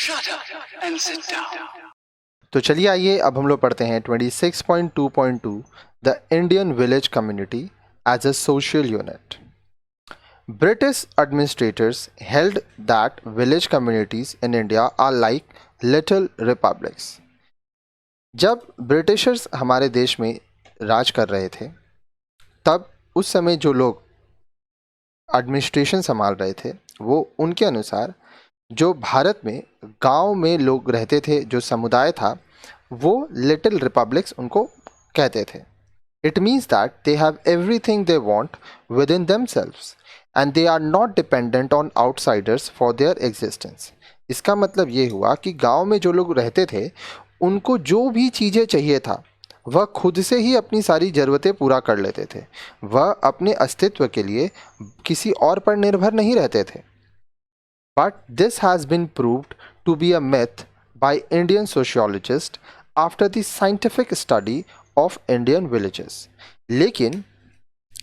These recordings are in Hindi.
Shut up and sit down. तो चलिए आइए अब हम लोग पढ़ते हैं 26.2.2 the Indian village community as a social unit. British administrators held that village communities in India are like little republics. जब ब्रिटिशर्स हमारे देश में राज कर रहे थे तब उस समय जो लोग एडमिनिस्ट्रेशन संभाल रहे थे वो उनके अनुसार जो भारत में गांव में लोग रहते थे, जो समुदाय था, वो लिटिल रिपब्लिक्स उनको कहते थे. It means that they have everything they want within themselves and they are not dependent on outsiders for their existence. इसका मतलब ये हुआ कि गांव में जो लोग रहते थे उनको जो भी चीज़ें चाहिए था वह खुद से ही अपनी सारी ज़रूरतें पूरा कर लेते थे. वह अपने अस्तित्व के लिए किसी और पर निर्भर नहीं रहते थे. But this has been proved to be a myth by Indian sociologists after the scientific study of Indian villages. लेकिन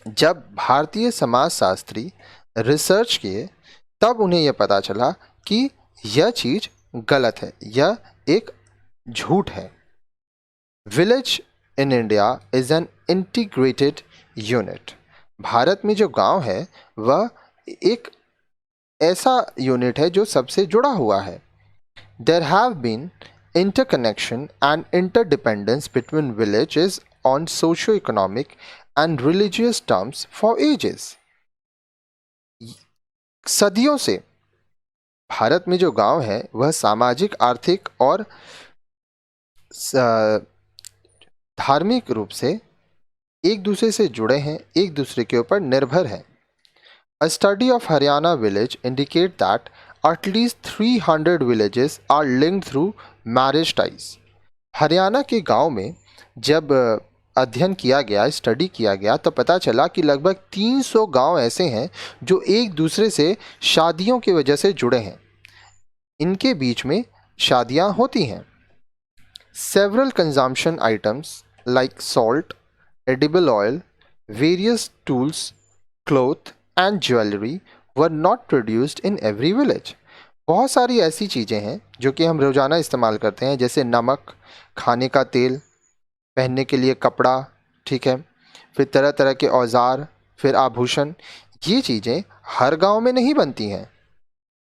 जब भारतीय समाजशास्त्री रिसर्च किए तब उन्हें यह पता चला कि यह चीज़ गलत है, यह एक झूठ है. Village in India is an integrated unit. Bharat में जो गांव है वह एक ऐसा यूनिट है जो सबसे जुड़ा हुआ है. There have been interconnection and interdependence between villages on socio economic and religious terms for ages. सदियों से भारत में जो गांव है वह सामाजिक, आर्थिक और धार्मिक रूप से एक दूसरे से जुड़े हैं, एक दूसरे के ऊपर निर्भर हैं. A study of Haryana village indicate that at least 300 villages are linked through marriage ties. Haryana के गांव में जब अध्ययन किया गया, स्टडी किया गया, तो पता चला कि लगभग 300 गांव ऐसे हैं जो एक दूसरे से शादियों की वजह से जुड़े हैं. इनके बीच में शादियां होती हैं. Several consumption items like salt, edible oil, various tools, cloth and jewelry were not produced in every village. बहुत सारी ऐसी चीज़ें हैं जो कि हम रोज़ाना इस्तेमाल करते हैं, जैसे नमक, खाने का तेल, पहनने के लिए कपड़ा, ठीक है, फिर तरह तरह के औजार, फिर आभूषण. ये चीज़ें हर गांव में नहीं बनती हैं.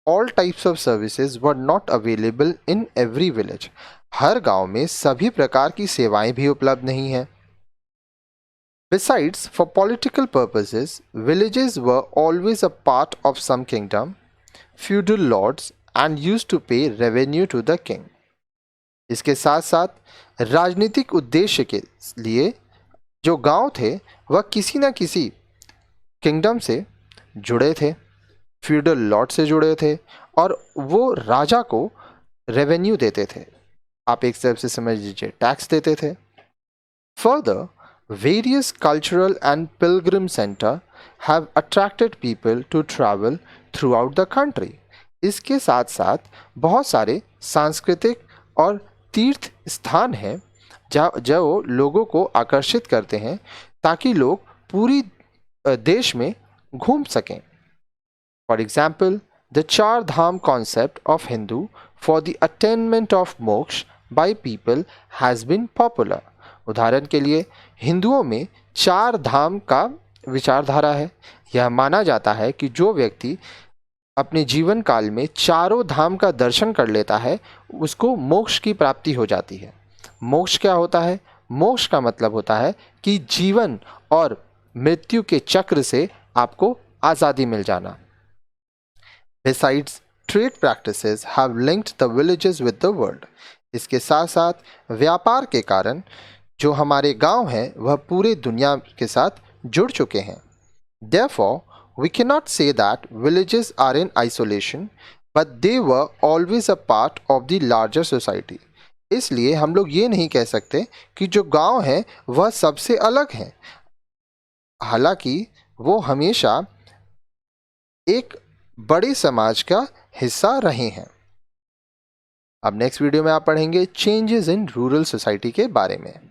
All types of services were not available in every village. हर गांव में सभी प्रकार की सेवाएं भी उपलब्ध नहीं हैं. Besides, for political purposes, villages were always a part of some kingdom, feudal lords, and used to pay revenue to the king. इसके साथ साथ राजनीतिक उद्देश्य के लिए जो गांव थे वह किसी न किसी किंगडम से जुड़े थे, फ्यूडल लॉर्ड से जुड़े थे और वो राजा को रेवेन्यू देते थे. आप एक तरफ से समझ लीजिए टैक्स देते थे. Further, various cultural and pilgrim center have attracted people to travel throughout the country. इसके साथ साथ बहुत सारे सांस्कृतिक और तीर्थ स्थान हैं जो लोगों को आकर्षित करते हैं ताकि लोग पूरी देश में घूम सकें. For example, the Char Dham concept of Hindu for the attainment of moksha by people has been popular. उदाहरण के लिए हिंदुओं में 4 धाम का विचारधारा है. यह माना जाता है कि जो व्यक्ति अपने जीवन काल में चारों धाम का दर्शन कर लेता है उसको मोक्ष की प्राप्ति हो जाती है. मोक्ष क्या होता है? मोक्ष का मतलब होता है कि जीवन और मृत्यु के चक्र से आपको आज़ादी मिल जाना. Besides, trade practices have linked the villages with the world. इसके साथ साथ व्यापार के कारण जो हमारे गांव हैं वह पूरे दुनिया के साथ जुड़ चुके हैं. Therefore, we cannot say that villages are in isolation, but they were always a part of the larger society. इसलिए हम लोग ये नहीं कह सकते कि जो गांव हैं वह सबसे अलग हैं, हालांकि वो हमेशा एक बड़े समाज का हिस्सा रहे हैं. अब नेक्स्ट वीडियो में आप पढ़ेंगे चेंजेस इन रूरल सोसाइटी के बारे में.